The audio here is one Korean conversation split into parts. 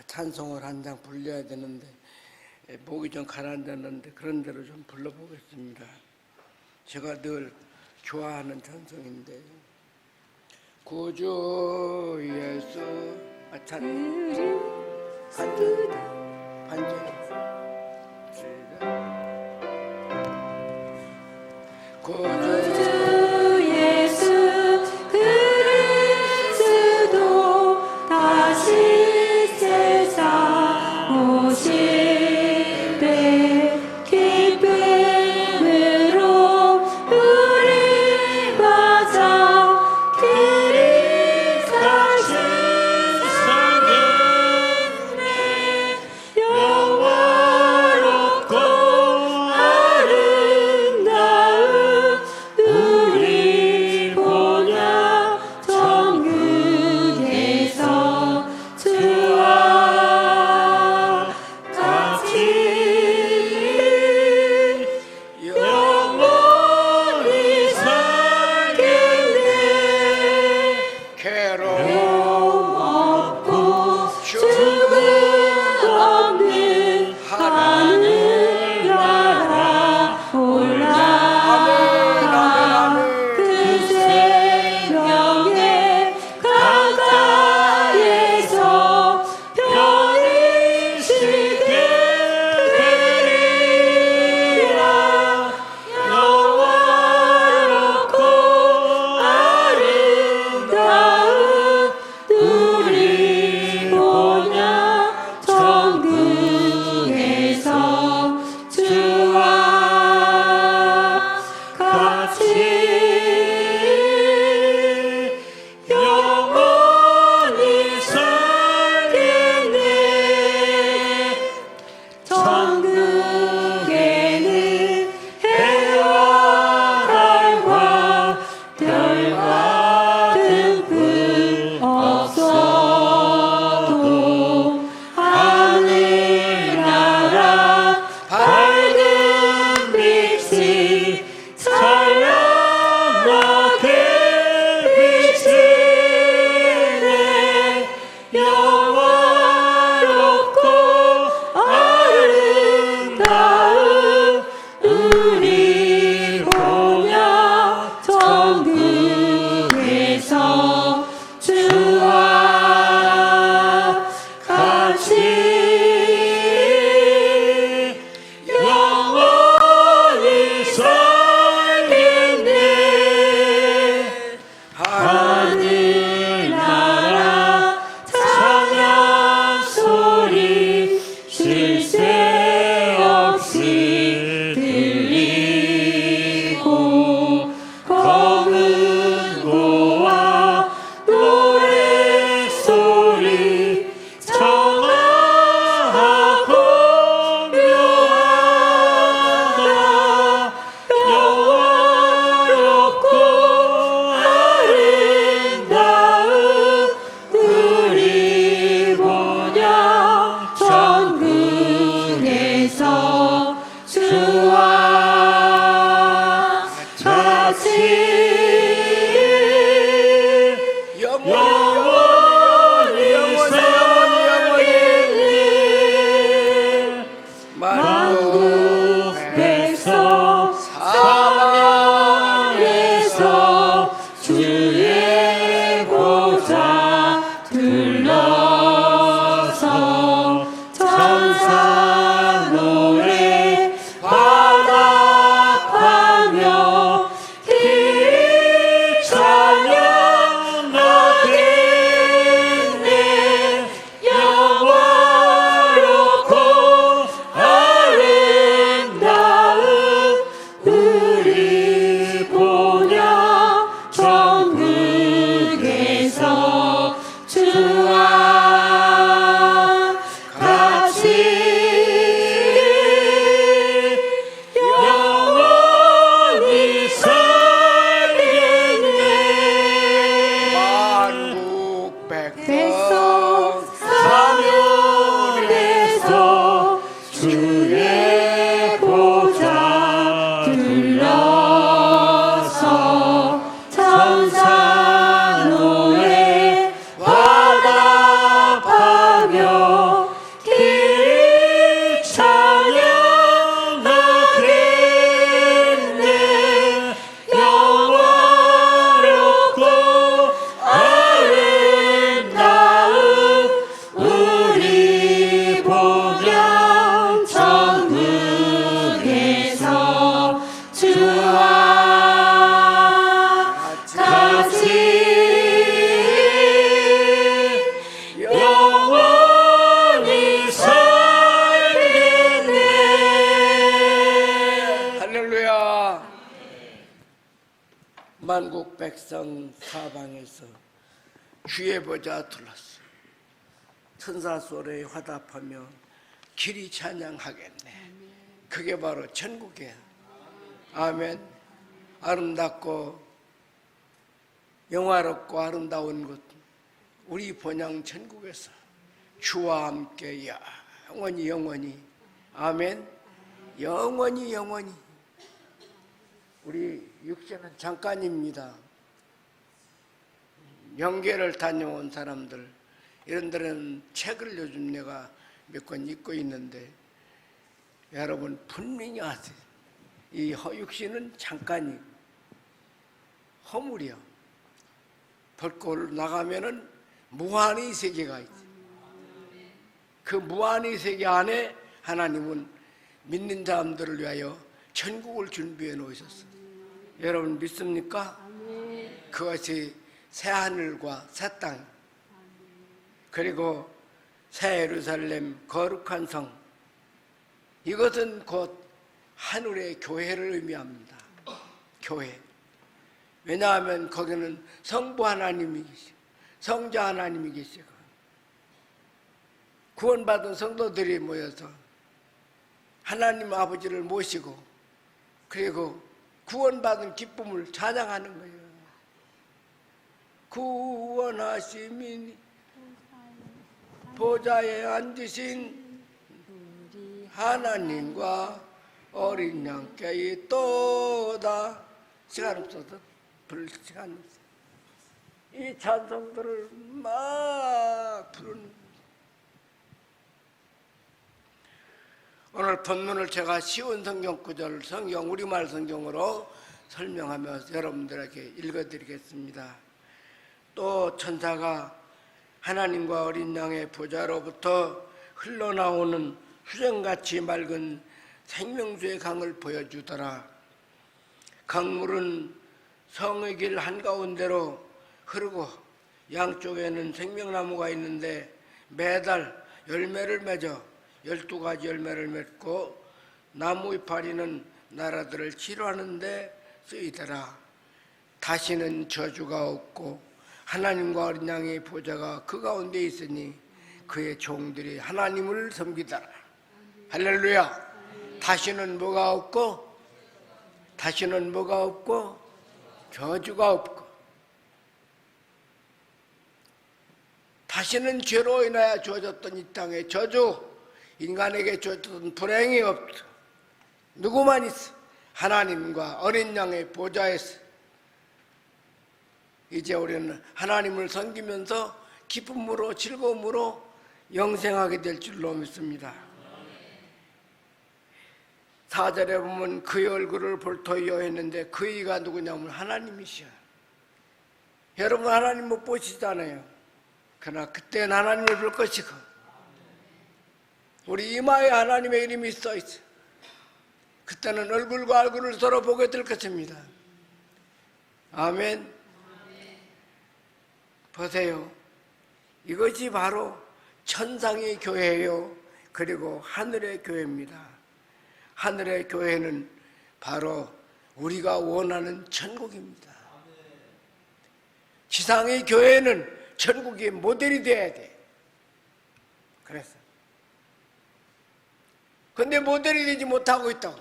찬송을 한 장 불려야 되는데 목이 좀 가라앉았는데 그런 대로 좀 불러보겠습니다. 제가 늘 좋아하는 찬송인데 구주 예수 반전 구주 예수 그리스도 다시 세상 오실 때 기쁨으로 우리 맞아 길이 가신 세상에 영원롭고 아름다운 만국 백성 사방에서 주의 보좌 둘렀어. 천사 소리에 화답하며 길이 찬양하겠네. 그게 바로 천국이야. 아멘. 아름답고 영화롭고 아름다운 곳, 우리 본향 천국에서 주와 함께 영원히 영원히. 아멘. 영원히 영원히. 우리 육신은 잠깐입니다. 명계를 다녀온 사람들, 이런 데는 책을 요즘 내가 몇 권 읽고 있는데, 여러분 분명히 아세요. 이 육신은 잠깐이고 허물이요. 벌거로 나가면은 무한의 세계가 있어요. 그 무한의 세계 안에 하나님은 믿는 사람들을 위하여 천국을 준비해 놓으셨어요. 여러분 믿습니까? 그것이 새 하늘과 새 땅, 그리고 새 예루살렘 거룩한 성, 이것은 곧 하늘의 교회를 의미합니다. 교회. 왜냐하면 거기는 성부 하나님이 계시고 성자 하나님이 계시고 구원받은 성도들이 모여서 하나님 아버지를 모시고 그리고 구원받은 기쁨을 찬양하는 거예요. 구원하심이 보좌에 앉으신 하나님과 어린 양께 있도다. 시간 없어서 부를 시간 없어요. 이 찬송들을 막 부르는. 오늘 본문을 제가 쉬운 성경 구절, 성경 우리말 성경으로 설명하며 여러분들에게 읽어드리겠습니다. 또 천사가 하나님과 어린 양의 보좌로부터 흘러나오는 수정같이 맑은 생명수의 강을 보여주더라. 강물은 성의 길 한가운데로 흐르고 양쪽에는 생명나무가 있는데 매달 열매를 맺어 12가지 열매를 맺고 나무 이파리는 나라들을 치료하는 데 쓰이더라. 다시는 저주가 없고 하나님과 어린 양의 보좌가 그 가운데 있으니 그의 종들이 하나님을 섬기더라. 할렐루야. 다시는 뭐가 없고, 다시는 뭐가 없고, 저주가 없고, 다시는 죄로 인하여 주어졌던 이 땅에 저주, 인간에게 주어졌던 불행이 없어. 누구만 있어? 하나님과 어린 양의 보좌에서. 이제 우리는 하나님을 섬기면서 기쁨으로 즐거움으로 영생하게 될 줄로 믿습니다. 4절에 보면 그의 얼굴을 볼 터이여 했는데 그이가 누구냐면 하나님이시여. 여러분 하나님 못 보시잖아요. 그러나 그때는 하나님을 볼 것이고 우리 이마에 하나님의 이름이 써있어요. 그때는 얼굴과 얼굴을 서로 보게 될 것입니다. 아멘. 보세요. 이것이 바로 천상의 교회예요. 그리고 하늘의 교회입니다. 하늘의 교회는 바로 우리가 원하는 천국입니다. 지상의 교회는 천국의 모델이 돼야 돼. 그래서 근데 모델이 되지 못하고 있다고.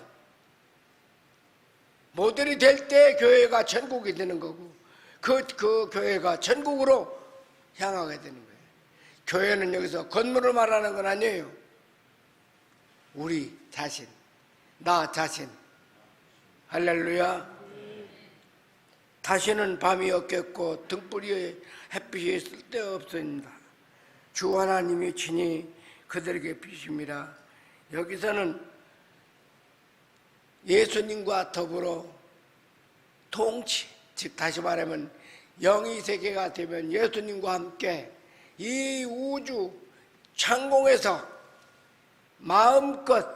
모델이 될 때 교회가 천국이 되는 거고 그 교회가 천국으로 향하게 되는 거예요. 교회는 여기서 건물을 말하는 건 아니에요. 우리 자신, 나 자신. 할렐루야. 다시는 밤이 없겠고 등불이 햇빛이 있을 데 없습니다. 주 하나님이 친히 그들에게 비십니다. 여기서는 예수님과 더불어 통치, 즉 다시 말하면 영의 세계가 되면 예수님과 함께 이 우주 창공에서 마음껏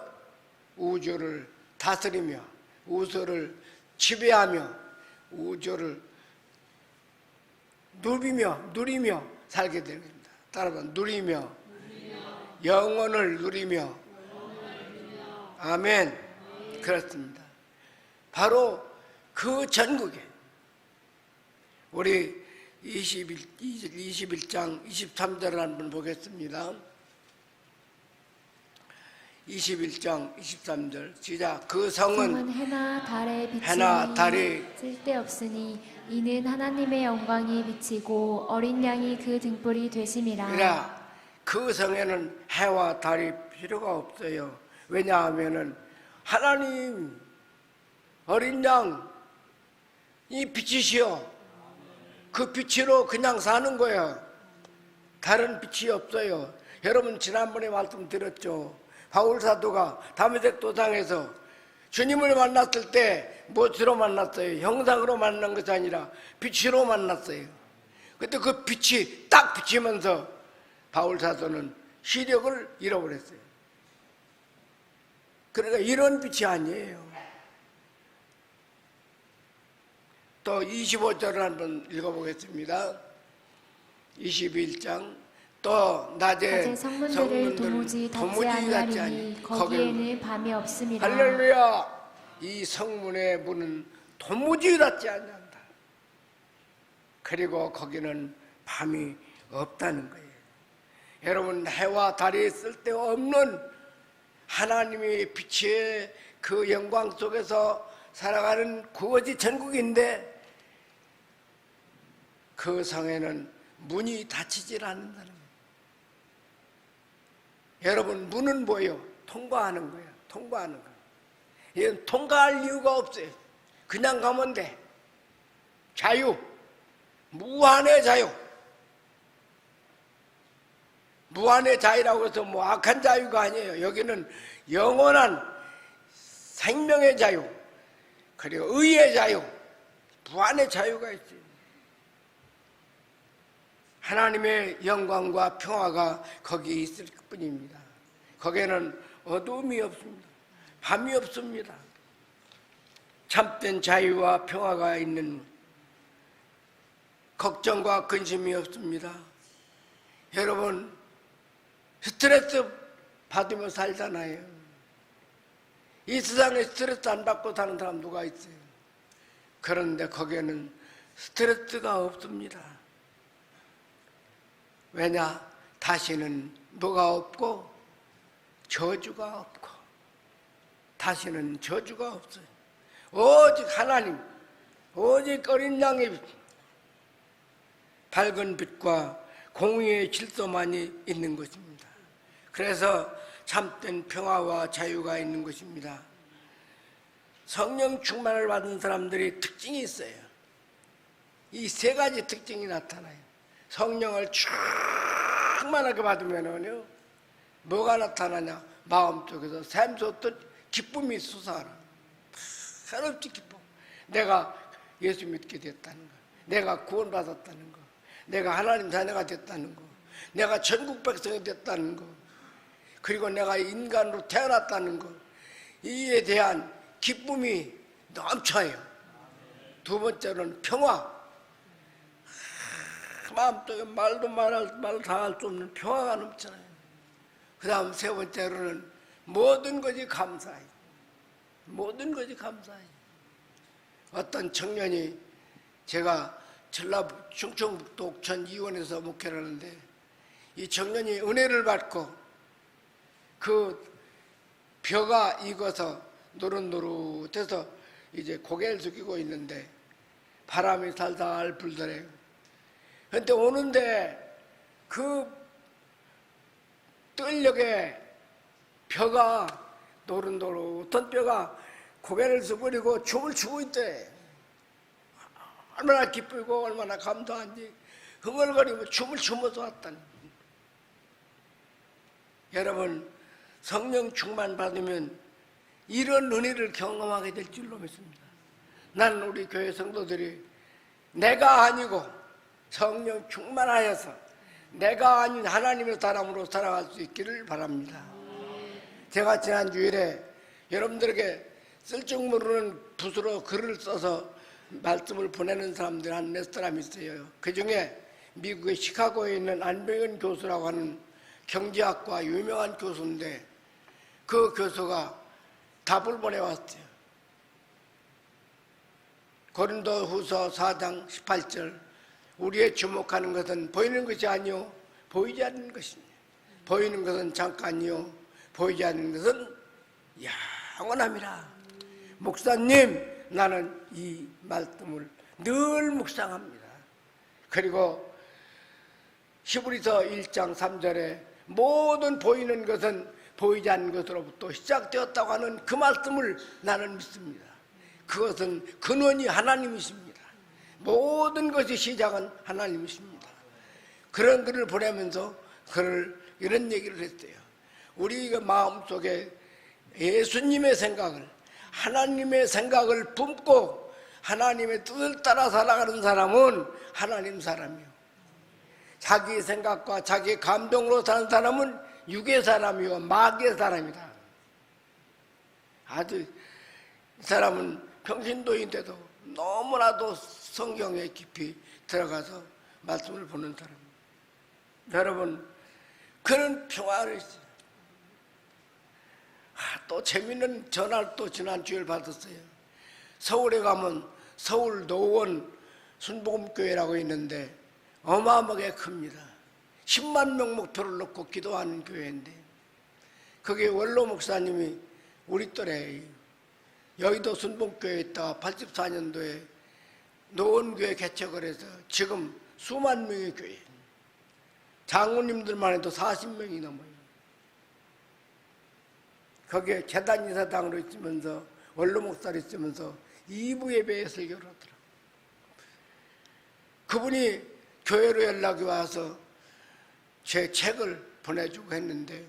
우주를 다스리며 우주를 지배하며 우주를 누리며 살게 됩니다. 따라서 누리며 영원을 누리며 아멘. 그렇습니다. 바로 그 전국에 우리 21장 23절을 한번 보겠습니다. 21장 23절 시작. 그 성은 해나 달의 빛이 해나 달이 쓸데없으니 이는 하나님의 영광이 비치고 어린 양이 그 등불이 되심이라. 그러나 그 성에는 해와 달이 필요가 없어요. 왜냐하면은 하나님 어린 양 이 빛이시여, 그 빛으로 그냥 사는 거야. 다른 빛이 없어요. 여러분 지난번에 말씀드렸죠. 바울 사도가 다메섹 도상에서 주님을 만났을 때 무엇으로 만났어요? 형상으로 만난 것이 아니라 빛으로 만났어요. 그때 그 빛이 딱 비치면서 바울 사도는 시력을 잃어버렸어요. 그러니까 이런 빛이 아니에요. 또 25절을 한번 읽어보겠습니다. 21장 또 낮에 성문들을 도무지 닫지 아니하리니 거기에는 밤이 없음이라. 할렐루야. 이 성문의 문은 도무지 닫지 않는다. 그리고 거기는 밤이 없다는 거예요. 여러분 해와 달이 쓸데없는 하나님의 빛의 그 영광 속에서 살아가는 구어지 천국인데 그 성에는 문이 닫히질 않는다는 거예요. 여러분 문은 뭐예요? 통과하는 거예요. 통과하는 거예요. 이건 통과할 이유가 없어요. 그냥 가면 돼. 자유, 무한의 자유. 무한의 자유라고 해서 뭐 악한 자유가 아니에요. 여기는 영원한 생명의 자유, 그리고 의의 자유, 무한의 자유가 있어요. 하나님의 영광과 평화가 거기에 있을 뿐입니다. 거기에는 어두움이 없습니다. 밤이 없습니다. 참된 자유와 평화가 있는, 걱정과 근심이 없습니다. 여러분 스트레스 받으며 살잖아요. 이 세상에 스트레스 안 받고 사는 사람 누가 있어요? 그런데 거기에는 스트레스가 없습니다. 왜냐? 다시는 뭐가 없고 저주가 없고, 다시는 저주가 없어요. 오직 하나님, 오직 어린 양의 빛, 밝은 빛과 공의의 질서만이 있는 것입니다. 그래서 참된 평화와 자유가 있는 것입니다. 성령 충만을 받은 사람들이 특징이 있어요. 이 세 가지 특징이 나타나요. 성령을 충만하게 받으면요, 뭐가 나타나냐? 마음속에서 샘솟듯 기쁨이 솟아나. 한없이 기쁨. 내가 예수 믿게 됐다는 거, 내가 구원받았다는 거, 내가 하나님 자녀가 됐다는 거, 내가 천국 백성이 됐다는 거, 그리고 내가 인간으로 태어났다는 거, 이에 대한 기쁨이 넘쳐요. 두 번째로는 평화. 마음속에 말도 다 할 수 없는 평화가 넘쳐나요. 그 다음 세 번째로는 모든 것이 감사해요. 모든 것이 감사해요. 어떤 청년이, 제가 전라북 충청북도 옥천 이원에서 목회를 하는데, 이 청년이 은혜를 받고 그 벼가 익어서 노릇노릇해서 이제 고개를 숙이고 있는데 바람이 살살 불더래요. 그런데 오는데 그 뜰녘에 벼가, 노릇노릇한 벼가 고개를 숙이고 춤을 추고 있대. 얼마나 기쁘고 얼마나 감사한지 흥얼거리며 춤을 추면서 왔다니. 여러분 성령 충만 받으면 이런 은혜를 경험하게 될 줄로 믿습니다. 나는 우리 교회 성도들이 내가 아니고 성령 충만하여서 내가 아닌 하나님의 사람으로 살아갈 수 있기를 바랍니다. 제가 지난 주일에 여러분들에게 쓸 줄 모르는 붓으로 글을 써서 말씀을 보내는 사람들 한 몇 사람 있어요. 그 중에 미국의 시카고에 있는 안병현 교수라고 하는 경제학과 유명한 교수인데, 그 교수가 답을 보내왔어요. 고린도후서 4장 18절 우리의 주목하는 것은 보이는 것이 아니요 보이지 않는 것입니다. 보이는 것은 잠깐이요 보이지 않는 것은 영원함이라. 목사님, 나는 이 말씀을 늘 묵상합니다. 그리고 히브리서 1장 3절에 모든 보이는 것은 보이지 않는 것으로부터 시작되었다고 하는 그 말씀을 나는 믿습니다. 그것은 근원이 하나님이십니다. 모든 것이 시작은 하나님이십니다. 그런 글을 보내면서 그를 이런 얘기를 했어요. 우리가 마음속에 예수님의 생각을, 하나님의 생각을 품고 하나님의 뜻을 따라 살아가는 사람은 하나님 사람이요, 자기 생각과 자기 감정으로 사는 사람은 육의 사람이요 마귀의 사람이다. 아주 이 사람은 평신도인데도 너무나도 성경에 깊이 들어가서 말씀을 보는 사람입니다. 여러분, 그런 평화를 있어요. 또 재미있는 전화를 또 지난주에 받았어요. 서울에 가면 서울 노원 순복음교회라고 있는데 어마어마하게 큽니다. 10만 명 목표를 놓고 기도하는 교회인데, 거기에 원로 목사님이 우리 또래 여의도 순복음교회에 있다가 84년도에 노원교회 개척을 해서 지금 수만 명의 교회, 장로님들만 해도 40명이 넘어요. 거기에 재단 이사장으로 있으면서 원로 목사로 있으면서 2부 예배에 설교를 하더라고요. 그분이 교회로 연락이 와서 제 책을 보내주고 했는데,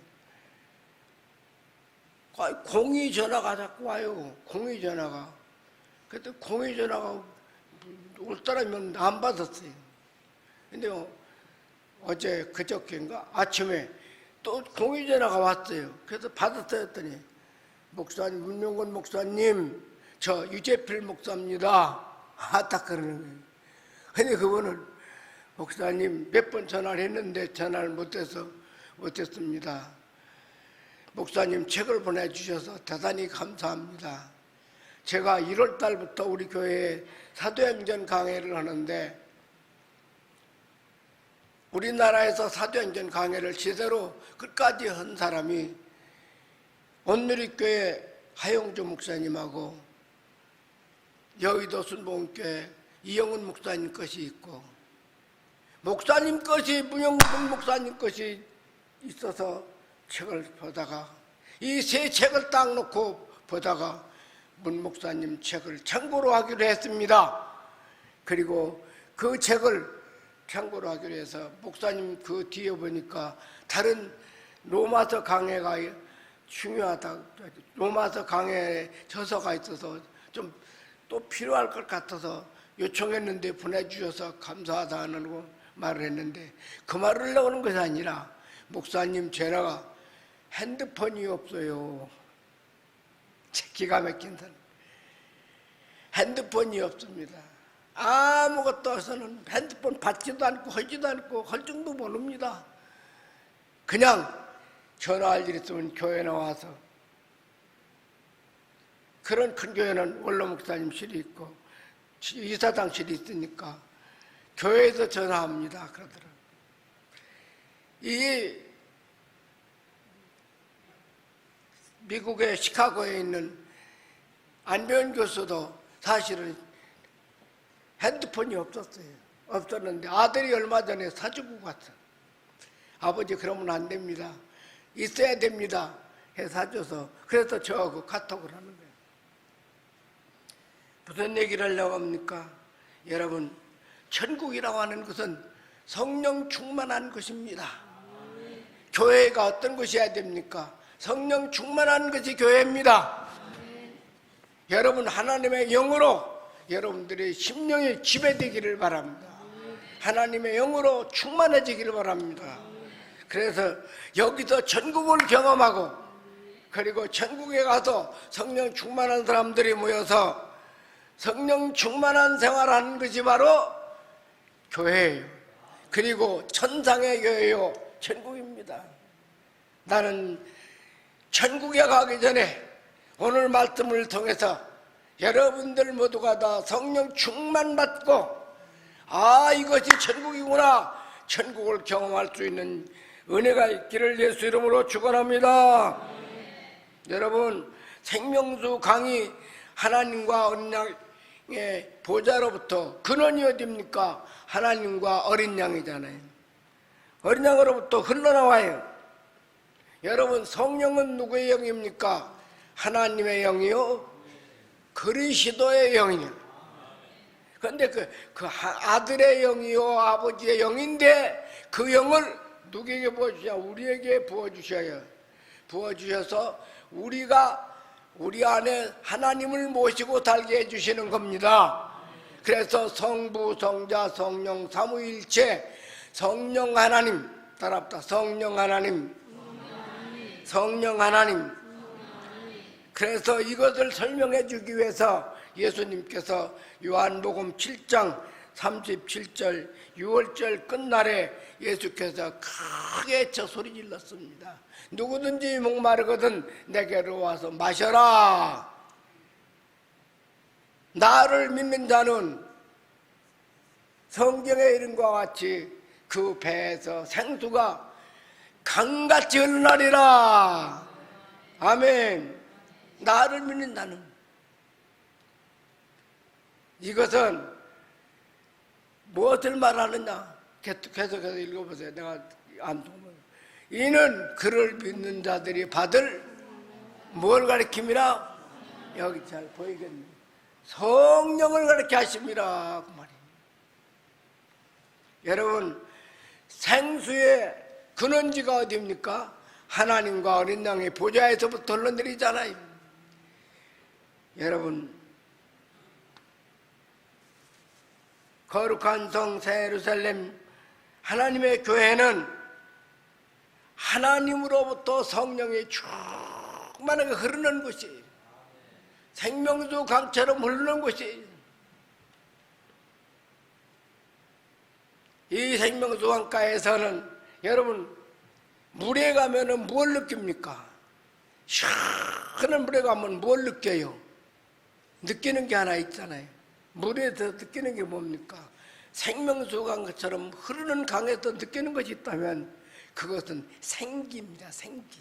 공의전화가 자꾸 와요. 공의전화가. 그때 공의전화가 올 사람이면 안 받았어요. 근데 어제 그저께인가 아침에 또 공의전화가 왔어요. 그래서 받았어요. 했더니 목사님, 문명건 목사님, 저 유재필 목사입니다. 딱 그러는 거예요. 근데 그분은 목사님 몇 번 전화를 했는데 전화를 못했습니다. 목사님 책을 보내주셔서 대단히 감사합니다. 제가 1월 달부터 우리 교회에 사도행전 강해를 하는데, 우리나라에서 사도행전 강해를 제대로 끝까지 한 사람이 온누리교회 하용주 목사님하고 여의도 순복음교회 이영훈 목사님 것이 있고, 목사님 것이 문영근 목사님 것이 있어서 책을 보다가, 이 세 책을 딱 놓고 보다가 문 목사님 책을 참고로 하기로 했습니다. 그리고 그 책을 참고로 하기로 해서 목사님 그 뒤에 보니까 다른 로마서 강해가 중요하다, 로마서 강해에 저서가 있어서 좀 또 필요할 것 같아서 요청했는데 보내주셔서 감사하다는 말을 했는데, 그 말을 하려고 하는 것이 아니라, 목사님 제가 핸드폰이 없어요. 기가 막힌 사람. 핸드폰이 없습니다. 아무것도 없어서는 핸드폰 받지도 않고 하지도 않고 할 줄도 모릅니다. 그냥 전화할 일 있으면 교회 나와서, 그런 큰 교회는 원로 목사님실이 있고 이사장실이 있으니까 교회에서 전화합니다. 그러더라고요. 이 미국의 시카고에 있는 안배원 교수도 사실은 핸드폰이 없었는데 아들이 얼마 전에 사주고 갔어. 아버지 그러면 안 됩니다, 있어야 됩니다 해 사줘서, 그래서 저하고 카톡을 하는 거예요. 무슨 얘기를 하려고 합니까? 여러분, 천국이라고 하는 것은 성령 충만한 것입니다. 교회가 어떤 것이어야 됩니까? 성령 충만한 것이 교회입니다. 여러분, 하나님의 영으로 여러분들의 심령이 지배되기를 바랍니다. 하나님의 영으로 충만해지기를 바랍니다. 그래서 여기서 천국을 경험하고, 그리고 천국에 가서 성령 충만한 사람들이 모여서 성령 충만한 생활하는 것이 바로 교회예요. 그리고 천상의 교회요, 천국입니다. 나는 천국에 가기 전에 오늘 말씀을 통해서 여러분들 모두가 다 성령 충만 받고 이것이 천국이구나, 천국을 경험할 수 있는 은혜가 있기를 예수 이름으로 축원합니다. 여러분, 생명수 강이 하나님과 어린 양의 보좌로부터 근원이 어디입니까? 하나님과 어린 양이잖아요. 어린 양으로부터 흘러나와요. 여러분, 성령은 누구의 영입니까? 하나님의 영이요, 그리스도의 영이요. 그런데 그 아들의 영이요, 아버지의 영인데 그 영을 누구에게 부어주냐? 우리에게 부어주셔요. 부어주셔서 우리 안에 하나님을 모시고 살게 해주시는 겁니다. 그래서 성부, 성자, 성령 삼위일체, 성령 하나님, 따라합다. 성령 하나님, 성령 하나님. 그래서 이것을 설명해 주기 위해서 예수님께서 요한복음 7장 37절 6월절 끝날에 예수께서 크게 저 소리 질렀습니다. 누구든지 목마르거든 내게로 와서 마셔라. 나를 믿는 자는 성경의 이름과 같이 그 배에서 생수가 강같이 흘러나리라. 아멘. 나를 믿는 자는. 이것은 무엇을 말하느냐? 계속해서 읽어보세요. 내가 안 보면. 이는 그를 믿는 자들이 받을 뭘 가리킴이라? 여기 잘 보이겠네. 성령을 가리켜 하심이라 그 말이에요. 여러분, 생수의 근원지가 어디입니까? 하나님과 어린 양의 보좌에서부터 흘러내리잖아요. 여러분, 거룩한 성 새 예루살렘 하나님의 교회는 하나님으로부터 성령이 충만하게 흐르는 곳이에요. 생명수 강처럼 흐르는 곳이에요. 이 생명수 강가에서는 여러분, 물에 가면은 뭘 느낍니까? 시원한 물에 가면 뭘 느껴요? 느끼는 게 하나 있잖아요. 물에서 느끼는 게 뭡니까? 생명수 강처럼 흐르는 강에서 느끼는 것이 있다면 그것은 생기입니다. 생기.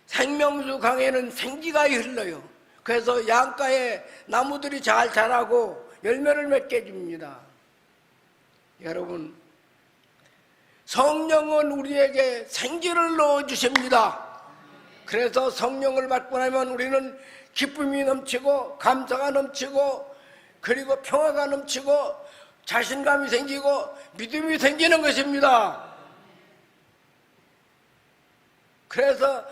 생명수 강에는 생기가 흘러요. 그래서 양가에 나무들이 잘 자라고 열매를 맺게 해줍니다. 여러분, 성령은 우리에게 생기를 넣어주십니다. 그래서 성령을 받고 나면 우리는 기쁨이 넘치고 감사가 넘치고 그리고 평화가 넘치고 자신감이 생기고 믿음이 생기는 것입니다. 그래서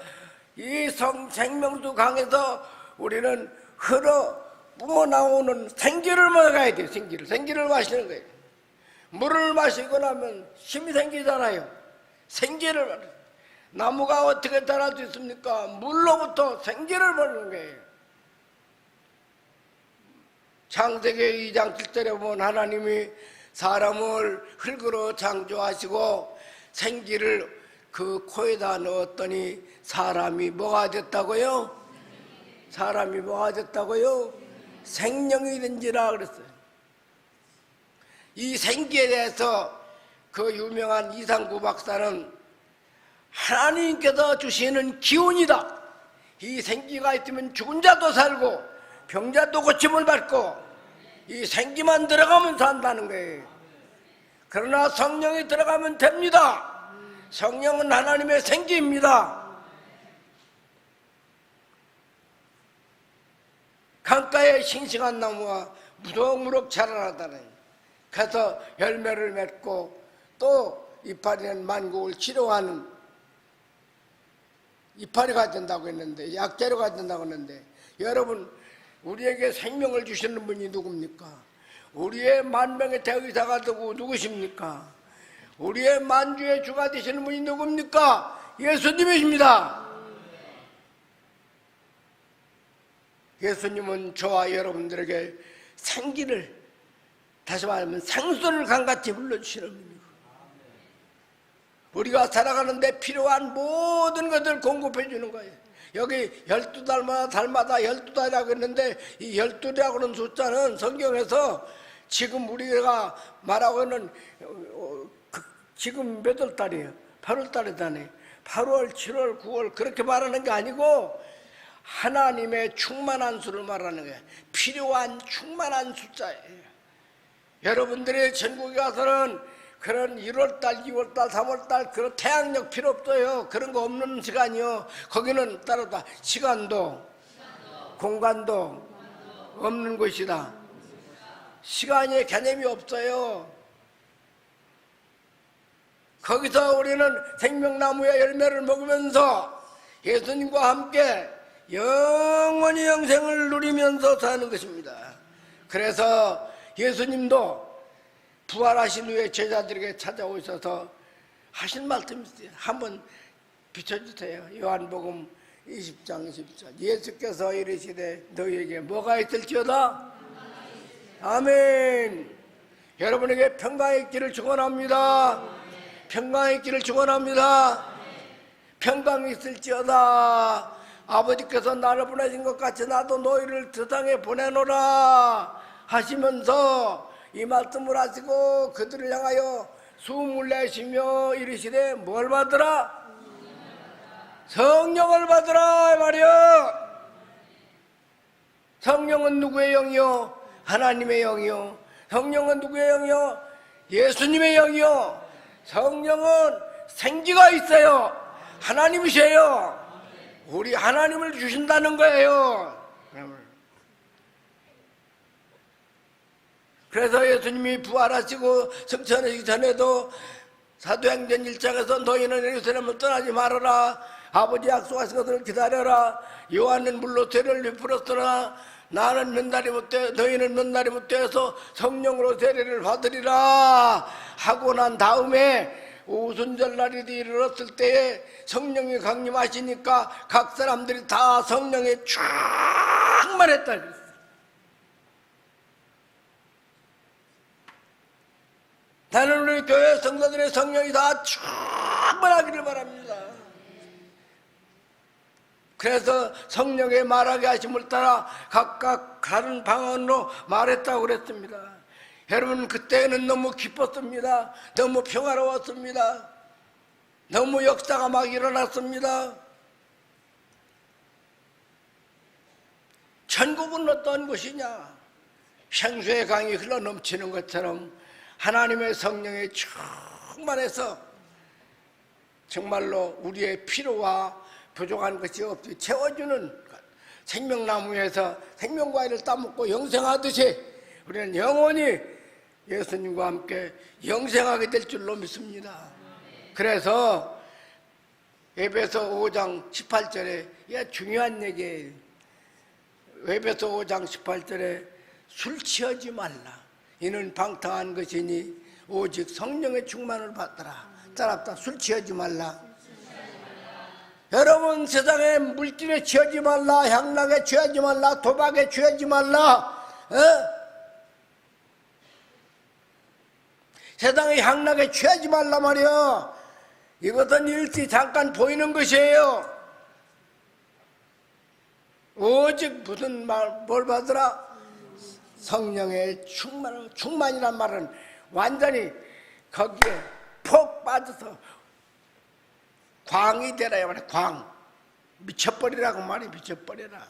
이 생명수 강에서 우리는 흘러 뿜어나오는 생기를 먹어야 돼요. 생기를 마시는 거예요. 물을 마시고 나면 힘이 생기잖아요. 생기를 마시는 거예요. 나무가 어떻게 자랄 수 있습니까? 물로부터 생기를 먹는 거예요. 창세기 2장 7절에 보면 하나님이 사람을 흙으로 창조하시고 생기를 그 코에다 넣었더니 사람이 뭐가 됐다고요? 사람이 뭐가 됐다고요? 생명이 된지라 그랬어요. 이 생기에 대해서 그 유명한 이상구 박사는 하나님께서 주시는 기운이다. 이 생기가 있으면 죽은 자도 살고 병자도 고침을 받고 이 생기만 들어가면 산다는 거예요. 그러나 성령이 들어가면 됩니다. 성령은 하나님의 생기입니다. 강가에 싱싱한 나무가 무럭무럭 자라나다는, 그래서 열매를 맺고 또 이파리는 만국을 치료하는 이파리가 된다고 했는데, 약재료가 된다고 했는데, 여러분, 우리에게 생명을 주시는 분이 누굽니까? 우리의 만병의 대의사가 누구십니까? 우리의 만주의 주가 되시는 분이 누굽니까? 예수님이십니다. 예수님은 저와 여러분들에게 생기를, 다시 말하면 생수를 강같이 불러주시는 분이고, 우리가 살아가는데 필요한 모든 것을 공급해 주는 거예요. 여기 12달마다 12달이라고 했는데 이 12라고 하는 숫자는 성경에서 지금 우리가 말하고 있는 지금 몇 월 달이에요? 8월 달이잖아요. 8월, 7월, 9월 그렇게 말하는 게 아니고 하나님의 충만한 수를 말하는 거예요. 필요한 충만한 숫자예요. 여러분들이 전국에 가서는 그런 1월달, 2월달, 3월달 그런 태양력 필요 없어요. 그런 거 없는 시간이요. 거기는 따로다 시간도 공간도 없는 곳이다. 시간의 개념이 없어요. 거기서 우리는 생명나무의 열매를 먹으면서 예수님과 함께 영원히 영생을 누리면서 사는 것입니다. 그래서 예수님도 부활하신 후에 제자들에게 찾아오셔서 하신 말씀이 있어요. 한번 비춰주세요. 요한복음 20장 20절. 예수께서 이르시되 너희에게 뭐가 있을지어다? 아멘. 여러분에게 평강의 길을 축원합니다. 평강의 길을 축원합니다. 평강이 있을지어다. 아버지께서 나를 보내신 것 같이 나도 너희를 세상에 보내노라 하시면서 이 말씀을 하시고 그들을 향하여 숨을 내쉬며 이르시되 뭘 받으라? 성령을 받으라 이 말이요. 성령은 누구의 영이요? 하나님의 영이요. 성령은 누구의 영이요? 예수님의 영이요. 성령은 생기가 있어요. 하나님이세요. 우리 하나님을 주신다는 거예요. 그래서 예수님이 부활하시고 승천하시기 전에도 사도행전 1장에서 너희는 예루살렘을 떠나지 말아라. 아버지 약속하신 것을 기다려라. 요한은 물로 세례를 베풀었으나 나는 몇 날이 못돼 너희는 몇 날이 못돼서 성령으로 세례를 받으리라 하고 난 다음에 오순절날이 이르렀을 때에 성령이 강림하시니까 각 사람들이 다 성령에 충만했다. 나는 우리 교회 성도들의 성령이 다 충만하기를 바랍니다. 그래서 성령의 말하게 하심을 따라 각각 다른 방언으로 말했다고 그랬습니다. 여러분 그때는 너무 기뻤습니다. 너무 평화로웠습니다. 너무 역사가 막 일어났습니다. 천국은 어떤 곳이냐? 생수의 강이 흘러 넘치는 것처럼 하나님의 성령에 충만해서 정말로 우리의 필요와 부족한 것이 없이 채워주는 것. 생명나무에서 생명과일을 따먹고 영생하듯이 우리는 영원히 예수님과 함께 영생하게 될 줄로 믿습니다. 그래서 에베소 5장 18절에 이게 중요한 얘기예요. 에베소 5장 18절에 술 취하지 말라. 이는 방탕한 것이니 오직 성령의 충만을 받더라. 따랐다. 술 취하지 말라. 여러분 세상에 물질에 취하지 말라. 향락에 취하지 말라. 도박에 취하지 말라. 세상의 향락에 취하지 말라 말이야. 이것은 일시 잠깐 보이는 것이에요. 오직 무슨 뭘 받으라? 성령의 충만이란 말은 완전히 거기에 폭 빠져서 광이 되라 말이야. 광 미쳐버리라고 말이 미쳐버려라.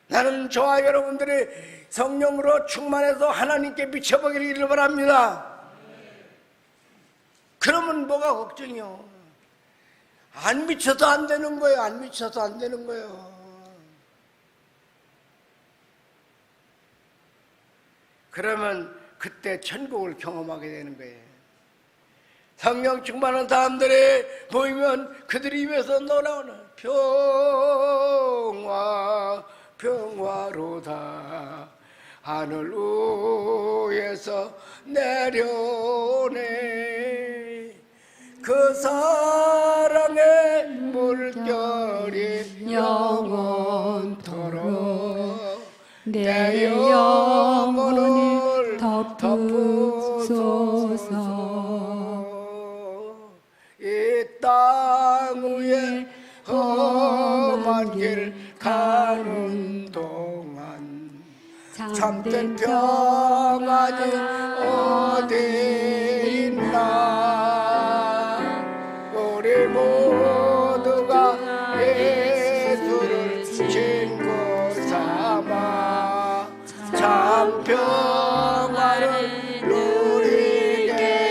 나는 저와 여러분들이 성령으로 충만해서 하나님께 미쳐버리기를 바랍니다. 그러면 뭐가 걱정이요? 안 미쳐서 안 되는 거예요. 안 미쳐서 안 되는 거예요. 그러면 그때 천국을 경험하게 되는 거예요. 성령 충만한 사람들이 보이면 그들이 입에서 나오는 평화 평화로다 하늘 위에서 내려오네 그 사랑의 물결이 영원토록 내 영혼을 덮으소서 이 땅 길 가는 동안 참된 평안이 어디 있나. 우리 모두가 예수를 친구 삼아 참 평안을 누리겠네.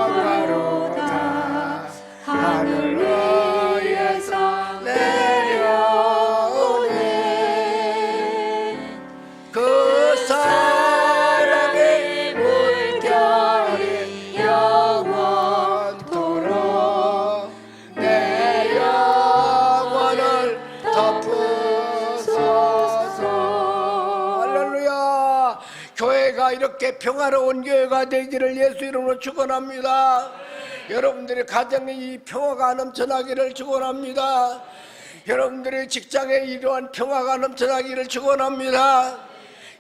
평화로다 하늘 위에서 내려오네. 그 사랑의 물결이 영원토록 내 영혼을 덮으소서. 할렐루야. 교회가 이렇게 평화로운 교회가 되기를 예수 이름으로 축원합니다. 여러분들의 가정에 이 평화가 넘쳐나기를 축원합니다. 여러분들의 직장에 이러한 평화가 넘쳐나기를 축원합니다.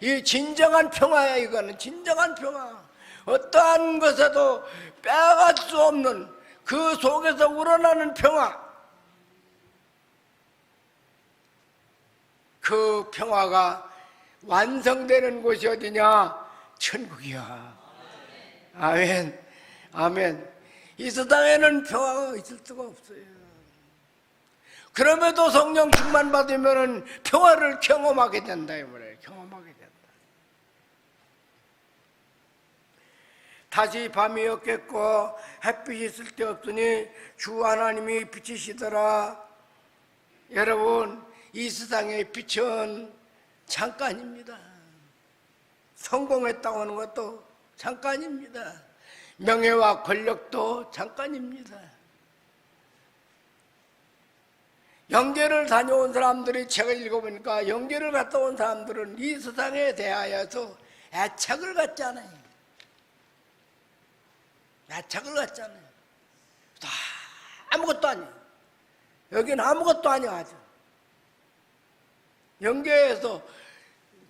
이 진정한 평화야. 이거는 진정한 평화. 어떠한 것에도 빼앗을 수 없는 그 속에서 우러나는 평화. 그 평화가 완성되는 곳이 어디냐? 천국이야. 아멘. 아멘. 이 세상에는 평화가 있을 수가 없어요. 그럼에도 성령 충만 받으면 평화를 경험하게 된다 이 말이에요. 경험하게 된다. 다시 밤이 없겠고 햇빛이 있을 데 없으니 주 하나님이 빛이시더라. 여러분, 이 세상의 빛은 잠깐입니다. 성공했다고 하는 것도 잠깐입니다. 명예와 권력도 잠깐입니다. 영계를 다녀온 사람들이 책을 읽어보니까 영계를 갔다 온 사람들은 이 세상에 대하여서 애착을 갖지 않아요. 애착을 갖지 않아요. 아무것도 아니에요. 여기는 아무것도 아니야. 아주 영계에서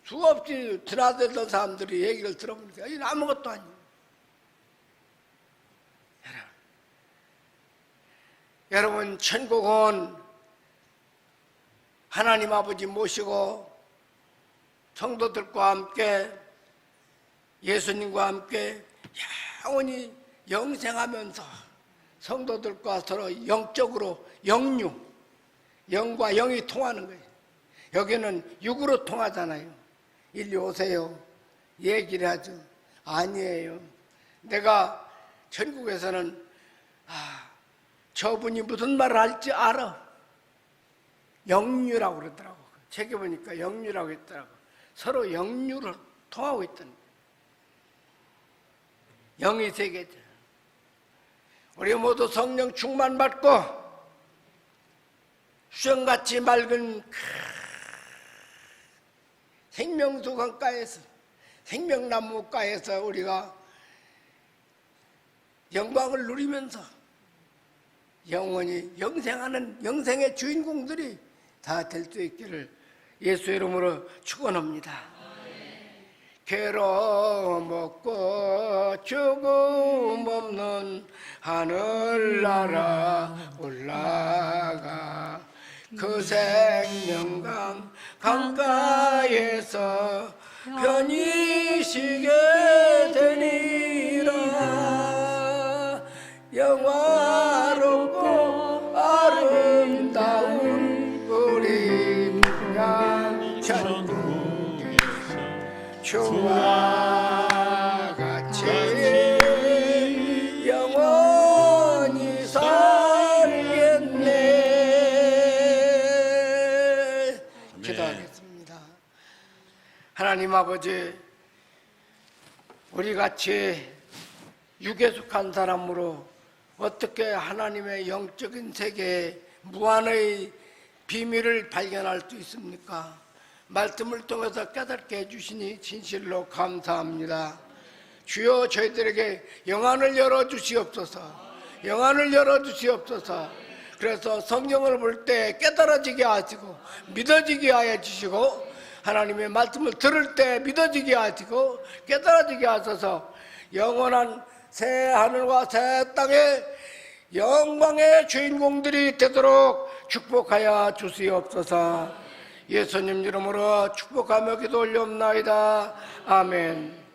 수없이 드나들던 사람들이 얘기를 들어보니까 여기는 아무것도 아니에요. 여러분, 천국은 하나님 아버지 모시고 성도들과 함께 예수님과 함께 영원히 영생하면서 성도들과 서로 영적으로 영육, 영과 영이 통하는 거예요. 여기는 육으로 통하잖아요. 일리 오세요. 얘기를 하죠. 아니에요. 내가 천국에서는 저분이 무슨 말을 할지 알아. 영유라고 그러더라고. 책에 보니까 영유라고 했더라고. 서로 영유를 통하고 있던 거예요. 영이 세계죠. 우리 모두 성령 충만 받고 수정같이 맑은 생명수 강가에서, 생명나무가에서 우리가 영광을 누리면서 영원히 영생하는 영생의 주인공들이 다 될 수 있기를 예수 이름으로 축원합니다. 괴로움 없고 죽음 없는 하늘나라 올라가 그 생명강 강가에서 편히 쉬게 되니라. 영화롭고 아름다운 우리 천국에서 주와 같이 영원히 살겠네. 기도하겠습니다. 하나님 아버지, 우리같이 육에 속한 사람으로 어떻게 하나님의 영적인 세계에 무한의 비밀을 발견할 수 있습니까? 말씀을 통해서 깨닫게 해주시니 진실로 감사합니다. 주여, 저희들에게 영안을 열어주시옵소서. 영안을 열어주시옵소서. 그래서 성경을 볼 때 깨달아지게 하시고 믿어지게 하여 주시고, 하나님의 말씀을 들을 때 믿어지게 하시고 깨달아지게 하셔서 영원한 새 하늘과 새 땅의 영광의 주인공들이 되도록 축복하여 주시옵소서. 예수님 이름으로 축복하며 기도 올려옵나이다. 아멘.